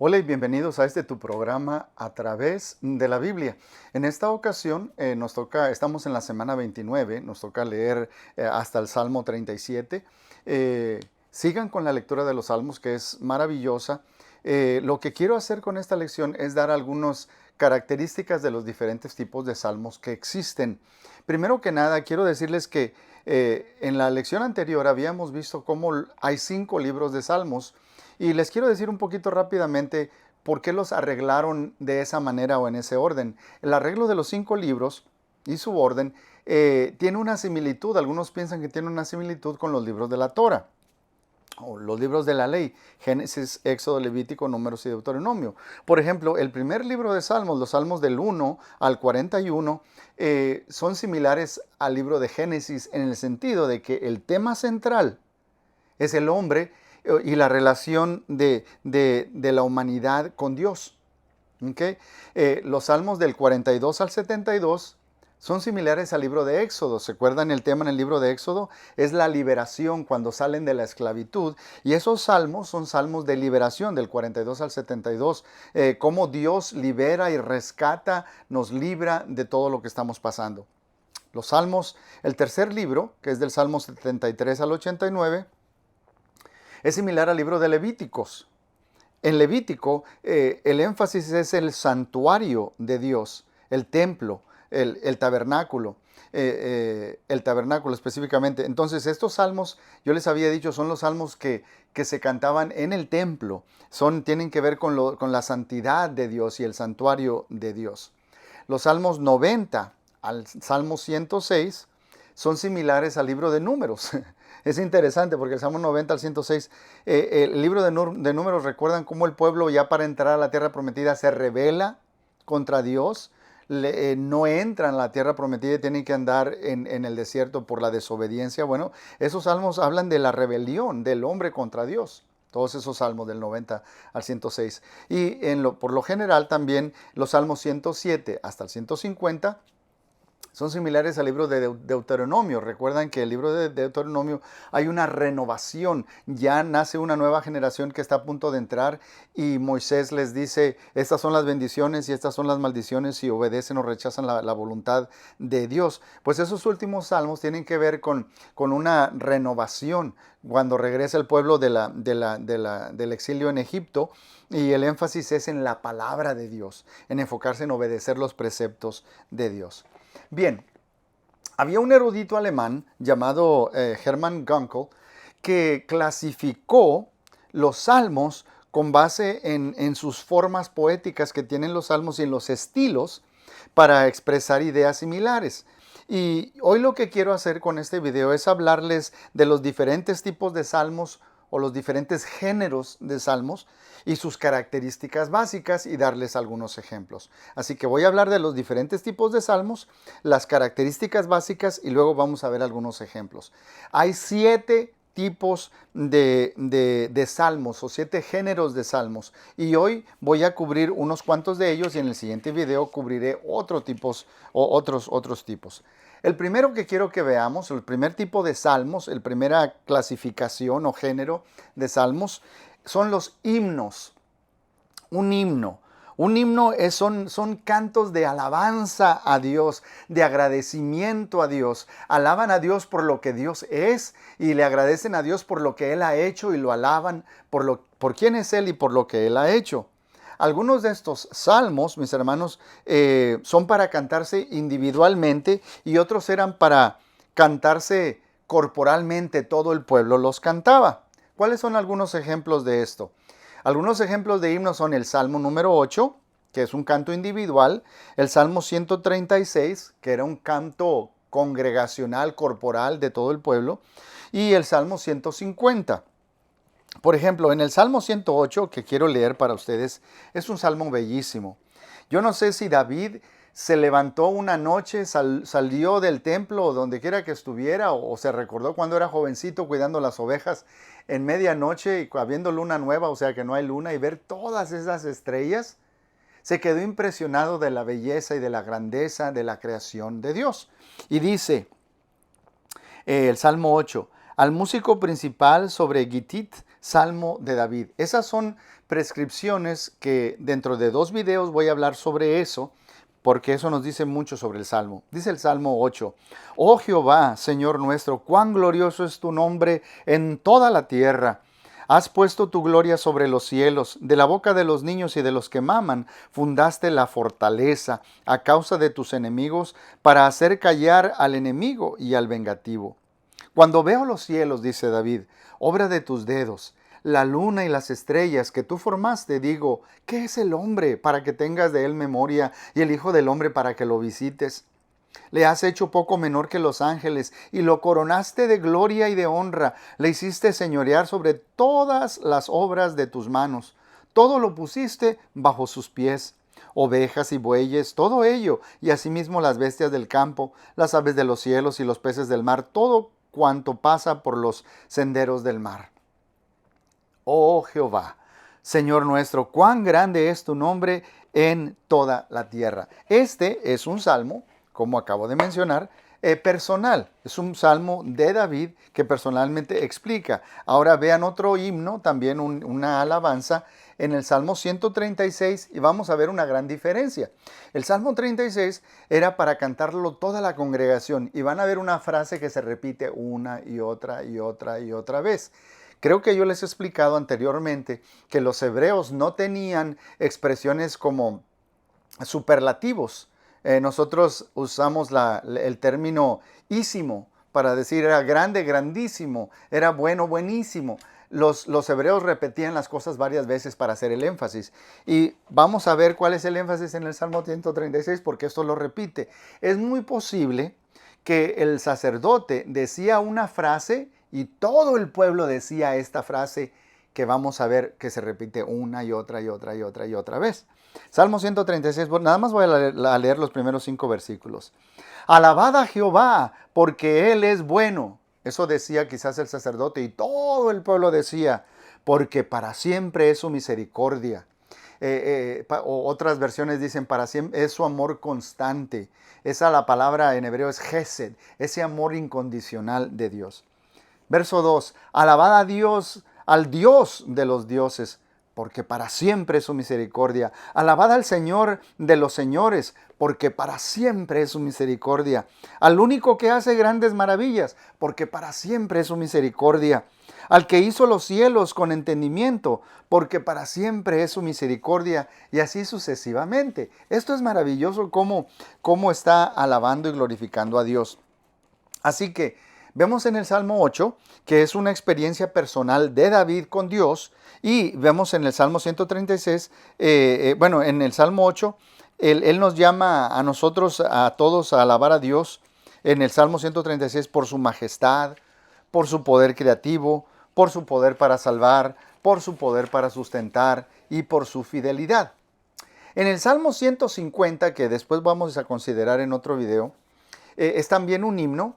Hola y bienvenidos a tu programa a través de la Biblia. En esta ocasión estamos en la semana 29, nos toca leer hasta el Salmo 37. Sigan con la lectura de los Salmos, que es maravillosa. Lo que quiero hacer con esta lección es dar algunas características de los diferentes tipos de salmos que existen. Primero que nada, quiero decirles que en la lección anterior habíamos visto cómo hay 5 libros de salmos. Y les quiero decir un poquito rápidamente por qué los arreglaron de esa manera o en ese orden. El arreglo de los 5 libros y su orden tiene una similitud. Algunos piensan que tiene una similitud con los libros de la Torah o los libros de la ley, Génesis, Éxodo, Levítico, Números y Deuteronomio. Por ejemplo, el primer libro de Salmos, los Salmos del 1 al 41, son similares al libro de Génesis en el sentido de que el tema central es el hombre y la relación de la humanidad con Dios. ¿Okay? Los salmos del 42 al 72 son similares al libro de Éxodo. ¿Se acuerdan el tema en el libro de Éxodo? Es la liberación cuando salen de la esclavitud. Y esos salmos son salmos de liberación del 42 al 72. Cómo Dios libera y rescata, nos libra de todo lo que estamos pasando. Los salmos, el tercer libro, que es del Salmo 73 al 89, es similar al libro de Levíticos. En Levítico, el énfasis es el santuario de Dios, el templo, el tabernáculo, el tabernáculo específicamente. Entonces, estos salmos, yo les había dicho, son los salmos que se cantaban en el templo. Tienen que ver con la santidad de Dios y el santuario de Dios. Los salmos 90 al Salmo 106 son similares al libro de Números. Es interesante porque el Salmo 90 al 106, el libro de Números, recuerdan cómo el pueblo ya para entrar a la tierra prometida se rebela contra Dios, no entran a la tierra prometida y tienen que andar en el desierto por la desobediencia. Bueno, esos salmos hablan de la rebelión del hombre contra Dios. Todos esos salmos del 90 al 106. Y por lo general también los salmos 107 hasta el 150 son similares al libro de Deuteronomio. Recuerdan que el libro de Deuteronomio hay una renovación. Ya nace una nueva generación que está a punto de entrar y Moisés les dice, estas son las bendiciones y estas son las maldiciones si obedecen o rechazan la voluntad de Dios. Pues esos últimos salmos tienen que ver con una renovación cuando regresa el pueblo del exilio en Egipto. Y el énfasis es en la palabra de Dios, en enfocarse en obedecer los preceptos de Dios. Bien, había un erudito alemán llamado Hermann Gunkel que clasificó los salmos con base en sus formas poéticas que tienen los salmos y en los estilos para expresar ideas similares. Y hoy lo que quiero hacer con este video es hablarles de los diferentes tipos de salmos o los diferentes géneros de salmos y sus características básicas y darles algunos ejemplos. Así que voy a hablar de los diferentes tipos de salmos, las características básicas y luego vamos a ver algunos ejemplos. Hay 7 tipos de salmos o 7 géneros de salmos y hoy voy a cubrir unos cuantos de ellos y en el siguiente video cubriré otros tipos. El primero que quiero que veamos, el primer tipo de salmos, la primera clasificación o género de salmos son los himnos. Un himno. Un himno son cantos de alabanza a Dios, de agradecimiento a Dios. Alaban a Dios por lo que Dios es y le agradecen a Dios por lo que Él ha hecho y lo alaban por quién es Él y por lo que Él ha hecho. Algunos de estos salmos, mis hermanos, son para cantarse individualmente y otros eran para cantarse corporalmente. Todo el pueblo los cantaba. ¿Cuáles son algunos ejemplos de esto? Algunos ejemplos de himnos son el Salmo número 8, que es un canto individual, el Salmo 136, que era un canto congregacional, corporal de todo el pueblo, y el Salmo 150. Por ejemplo, en el Salmo 108, que quiero leer para ustedes, es un salmo bellísimo. Yo no sé si David se levantó una noche, salió del templo o donde quiera que estuviera, o se recordó cuando era jovencito cuidando las ovejas en medianoche y habiendo luna nueva, o sea que no hay luna, y ver todas esas estrellas, se quedó impresionado de la belleza y de la grandeza de la creación de Dios. Y dice el Salmo 8, al músico principal sobre Gittit Salmo de David. Esas son prescripciones que dentro de 2 videos voy a hablar sobre eso, porque eso nos dice mucho sobre el Salmo. Dice el Salmo 8, oh Jehová, Señor nuestro, cuán glorioso es tu nombre en toda la tierra. Has puesto tu gloria sobre los cielos, de la boca de los niños y de los que maman, fundaste la fortaleza a causa de tus enemigos, para hacer callar al enemigo y al vengativo. Cuando veo los cielos, dice David, obra de tus dedos, la luna y las estrellas que tú formaste, digo, ¿qué es el hombre para que tengas de él memoria y el hijo del hombre para que lo visites? Le has hecho poco menor que los ángeles y lo coronaste de gloria y de honra. Le hiciste señorear sobre todas las obras de tus manos. Todo lo pusiste bajo sus pies. Ovejas y bueyes, todo ello, y asimismo las bestias del campo, las aves de los cielos y los peces del mar, todo cuanto pasa por los senderos del mar. Oh Jehová, Señor nuestro, cuán grande es tu nombre en toda la tierra. Este es un salmo, como acabo de mencionar, personal. Es un salmo de David que personalmente explica. Ahora vean otro himno, también una alabanza en el Salmo 136 y vamos a ver una gran diferencia. El Salmo 36 era para cantarlo toda la congregación y van a ver una frase que se repite una y otra y otra y otra vez. Creo que yo les he explicado anteriormente que los hebreos no tenían expresiones como superlativos. Nosotros usamos el término ísimo para decir era grande, grandísimo, era bueno, buenísimo. Los hebreos repetían las cosas varias veces para hacer el énfasis. Y vamos a ver cuál es el énfasis en el Salmo 136 porque esto lo repite. Es muy posible que el sacerdote decía una frase y todo el pueblo decía esta frase que vamos a ver que se repite una y otra y otra y otra y otra vez. Salmo 136, nada más voy a leer los primeros 5 versículos. Alabad a Jehová, porque Él es bueno. Eso decía quizás el sacerdote y todo el pueblo decía, porque para siempre es su misericordia. Otras versiones dicen, para siempre es su amor constante. La palabra en hebreo es Gesed, ese amor incondicional de Dios. Verso 2, alabad a Dios, al Dios de los dioses, porque para siempre es su misericordia. Alabad al Señor de los señores, porque para siempre es su misericordia. Al único que hace grandes maravillas, porque para siempre es su misericordia. Al que hizo los cielos con entendimiento, porque para siempre es su misericordia, y así sucesivamente. Esto es maravilloso cómo está alabando y glorificando a Dios. Así que vemos en el Salmo 8 que es una experiencia personal de David con Dios, y vemos en el Salmo 136, en el Salmo 8, él nos llama a nosotros, a todos, a alabar a Dios en el Salmo 136 por su majestad, por su poder creativo, por su poder para salvar, por su poder para sustentar y por su fidelidad. En el Salmo 150, que después vamos a considerar en otro video, es también un himno.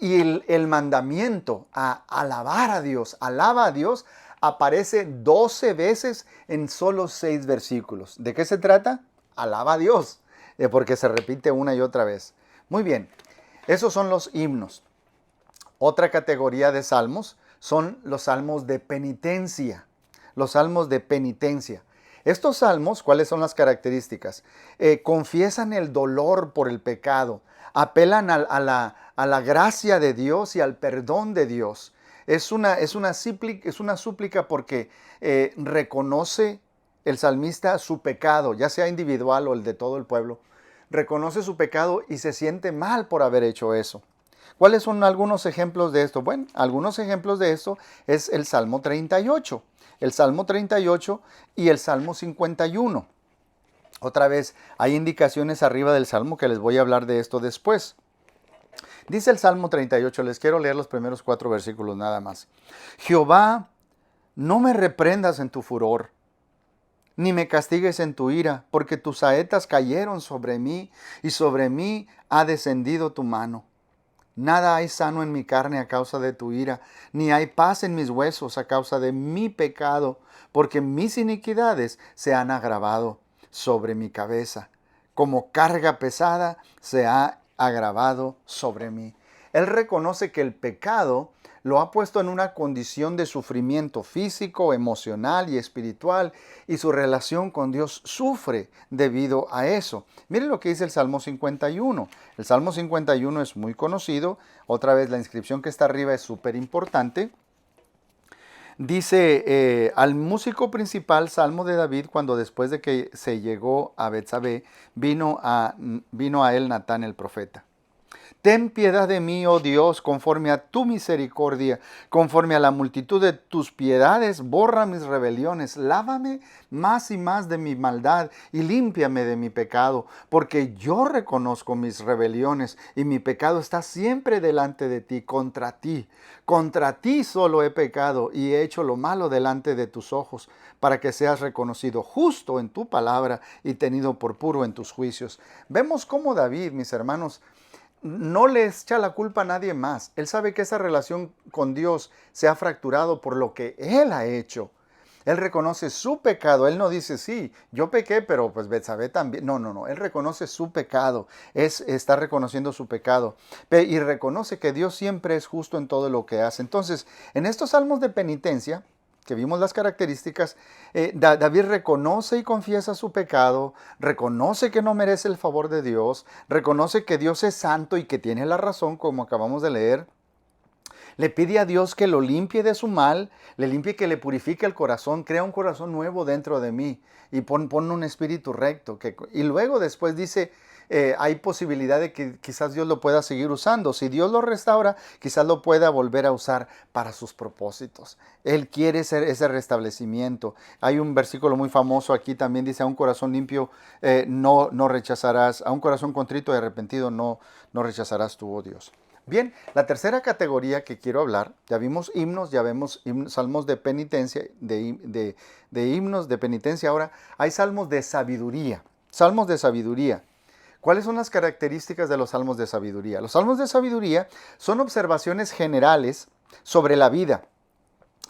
Y el mandamiento a alabar a Dios, alaba a Dios, aparece 12 veces en solo 6 versículos. ¿De qué se trata? Alaba a Dios, porque se repite una y otra vez. Muy bien, esos son los himnos. Otra categoría de salmos son los salmos de penitencia. Los salmos de penitencia. Estos salmos, ¿cuáles son las características? Confiesan el dolor por el pecado, apelan a la gracia de Dios y al perdón de Dios. Es una súplica porque reconoce el salmista su pecado, ya sea individual o el de todo el pueblo. Reconoce su pecado y se siente mal por haber hecho eso. ¿Cuáles son algunos ejemplos de esto? Bueno, algunos ejemplos de esto es el Salmo 38. El Salmo 38 y el Salmo 51. Otra vez, hay indicaciones arriba del Salmo que les voy a hablar de esto después. Dice el Salmo 38, les quiero leer los primeros 4 versículos nada más. Jehová, no me reprendas en tu furor, ni me castigues en tu ira, porque tus saetas cayeron sobre mí, y sobre mí ha descendido tu mano. Nada hay sano en mi carne a causa de tu ira, ni hay paz en mis huesos a causa de mi pecado, porque mis iniquidades se han agravado sobre mi cabeza. Como carga pesada se ha agravado sobre mí. Él reconoce que el pecado lo ha puesto en una condición de sufrimiento físico, emocional y espiritual, y su relación con Dios sufre debido a eso. Miren lo que dice el Salmo 51. El Salmo 51 es muy conocido. Otra vez la inscripción que está arriba es súper importante. Dice al músico principal, Salmo de David, cuando después de que se llegó a Betsabé, vino a él Natán el profeta. Ten piedad de mí, oh Dios, conforme a tu misericordia, conforme a la multitud de tus piedades, borra mis rebeliones, lávame más y más de mi maldad y límpiame de mi pecado, porque yo reconozco mis rebeliones y mi pecado está siempre delante de ti, contra ti. Contra ti solo he pecado y he hecho lo malo delante de tus ojos, para que seas reconocido justo en tu palabra y tenido por puro en tus juicios. Vemos cómo David, mis hermanos, no le echa la culpa a nadie más. Él sabe que esa relación con Dios se ha fracturado por lo que él ha hecho. Él reconoce su pecado. Él no dice, sí, yo pequé, pero pues Betsabé también. No. Él reconoce su pecado. Está reconociendo su pecado. Y reconoce que Dios siempre es justo en todo lo que hace. Entonces, en estos salmos de penitencia, que vimos las características, David reconoce y confiesa su pecado, reconoce que no merece el favor de Dios, reconoce que Dios es santo y que tiene la razón, como acabamos de leer. Le pide a Dios que lo limpie de su mal, le limpie, que le purifique el corazón, crea un corazón nuevo dentro de mí y pon un espíritu recto. Y luego después dice, hay posibilidad de que quizás Dios lo pueda seguir usando. Si Dios lo restaura, quizás lo pueda volver a usar para sus propósitos. Él quiere ese restablecimiento. Hay un versículo muy famoso aquí también, dice, a un corazón limpio no rechazarás, a un corazón contrito y arrepentido no rechazarás tú, oh Dios. Bien, la tercera categoría que quiero hablar, ya vimos himnos, ya vemos salmos de penitencia, de himnos de penitencia. Ahora hay salmos de sabiduría. Salmos de sabiduría. ¿Cuáles son las características de los salmos de sabiduría? Los salmos de sabiduría son observaciones generales sobre la vida,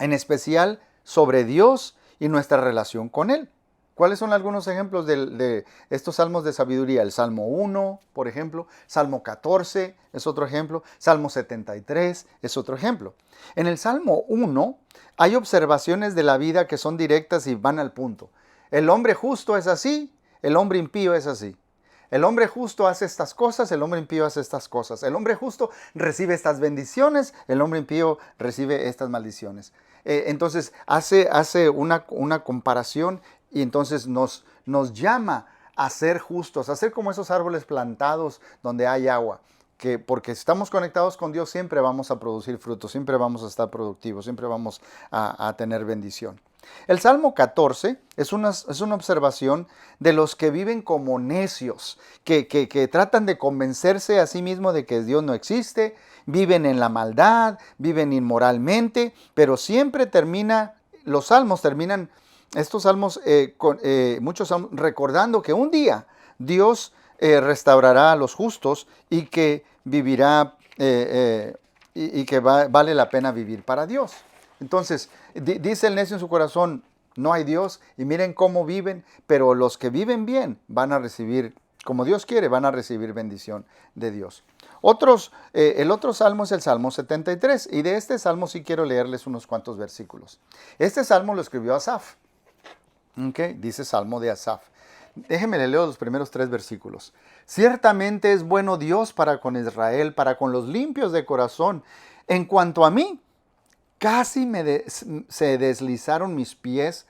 en especial sobre Dios y nuestra relación con Él. ¿Cuáles son algunos ejemplos de estos salmos de sabiduría? El Salmo 1, por ejemplo. Salmo 14 es otro ejemplo. Salmo 73 es otro ejemplo. En el Salmo 1 hay observaciones de la vida que son directas y van al punto. El hombre justo es así, el hombre impío es así. El hombre justo hace estas cosas, el hombre impío hace estas cosas. El hombre justo recibe estas bendiciones, el hombre impío recibe estas maldiciones. Entonces hace una comparación y entonces nos llama a ser justos, a ser como esos árboles plantados donde hay agua. Que porque estamos conectados con Dios siempre vamos a producir frutos, siempre vamos a estar productivos, siempre vamos a tener bendición. El Salmo 14 es una observación de los que viven como necios, que tratan de convencerse a sí mismos de que Dios no existe, viven en la maldad, viven inmoralmente, pero siempre los salmos terminan, estos salmos, muchos salmos, recordando que un día Dios restaurará a los justos y que vivirá y que vale la pena vivir para Dios. Entonces, dice el necio en su corazón, no hay Dios, y miren cómo viven, pero los que viven bien van a recibir, como Dios quiere, van a recibir bendición de Dios. El otro salmo es el Salmo 73, y de este salmo sí quiero leerles unos cuantos versículos. Este salmo lo escribió Asaf. Dice Salmo de Asaf. Déjenme le leo los primeros 3 versículos. Ciertamente es bueno Dios para con Israel, para con los limpios de corazón. En cuanto a mí, casi se deslizaron mis pies,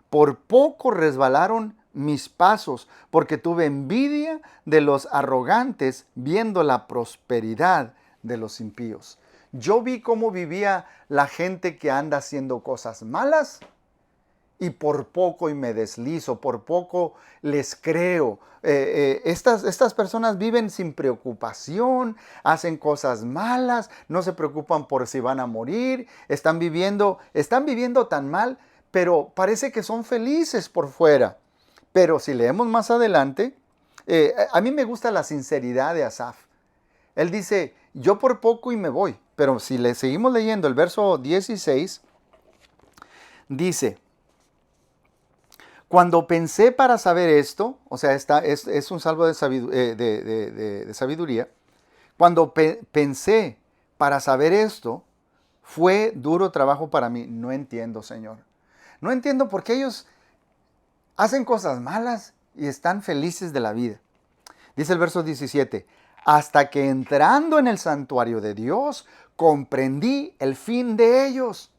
por poco resbalaron mis pasos, porque tuve envidia de los arrogantes, viendo la prosperidad de los impíos. Yo vi cómo vivía la gente que anda haciendo cosas malas, y por poco y me deslizo, por poco les creo. Estas personas viven sin preocupación, hacen cosas malas, no se preocupan por si van a morir, están viviendo tan mal, pero parece que son felices por fuera. Pero si leemos más adelante, a mí me gusta la sinceridad de Asaf. Él dice, yo por poco y me voy, pero si le seguimos leyendo el verso 16, dice, cuando pensé para saber esto, o sea, es un salmo de sabiduría. Cuando pensé para saber esto, Fue duro trabajo para mí. No entiendo, Señor. No entiendo por qué ellos hacen cosas malas y están felices de la vida. Dice el verso 17, hasta que entrando en el santuario de Dios, comprendí el fin de ellos.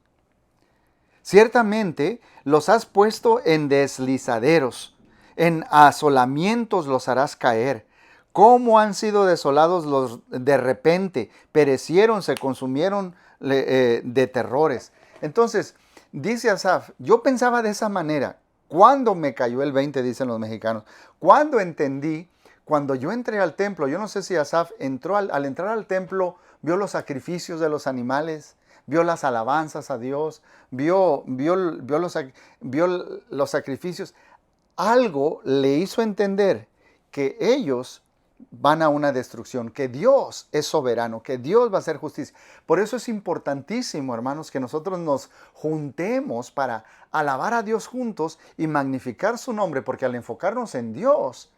Ciertamente los has puesto en deslizaderos, en asolamientos los harás caer. ¿Cómo han sido desolados los de repente? Perecieron, se consumieron de terrores. Entonces, dice Asaf, yo pensaba de esa manera. Cuando me cayó el 20, dicen los mexicanos. Cuando entendí, cuando yo entré al templo, yo no sé si Asaf entró al entrar al templo, vio los sacrificios de los animales, vio las alabanzas a Dios, vio los sacrificios. Algo le hizo entender que ellos van a una destrucción, que Dios es soberano, que Dios va a hacer justicia. Por eso es importantísimo, hermanos, que nosotros nos juntemos para alabar a Dios juntos y magnificar su nombre, porque al enfocarnos en Dios,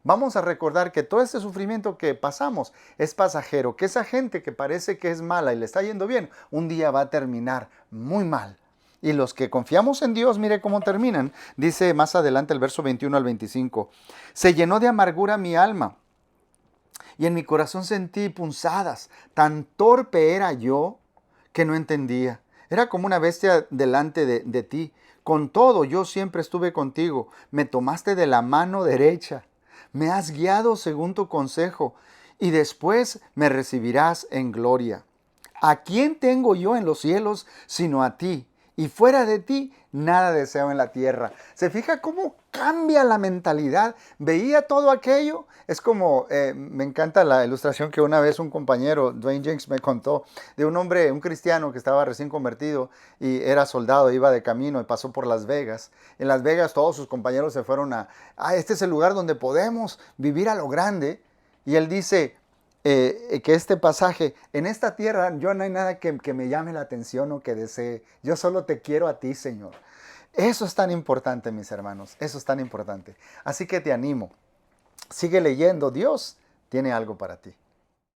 vamos a recordar que todo este sufrimiento que pasamos es pasajero, que esa gente que parece que es mala y le está yendo bien, un día va a terminar muy mal. Y los que confiamos en Dios, mire cómo terminan. Dice más adelante el verso 21 al 25. Se llenó de amargura mi alma y en mi corazón sentí punzadas. Tan torpe era yo que no entendía. Era como una bestia delante de ti. Con todo, yo siempre estuve contigo. Me tomaste de la mano derecha. Me has guiado según tu consejo y después me recibirás en gloria. ¿A quién tengo yo en los cielos sino a ti? Y fuera de ti, nada deseo en la tierra. ¿Se fija cómo cambia la mentalidad? Veía todo aquello. Es como, me encanta la ilustración que una vez un compañero, Dwayne Jenks, me contó de un hombre, un cristiano que estaba recién convertido y era soldado, iba de camino y pasó por Las Vegas. En Las Vegas todos sus compañeros se fueron este es el lugar donde podemos vivir a lo grande. Y él dice, que este pasaje, en esta tierra yo no hay nada que me llame la atención o que desee, yo solo te quiero a ti, Señor. Eso es tan importante, mis hermanos, eso es tan importante. Así que te animo, sigue leyendo, Dios tiene algo para ti.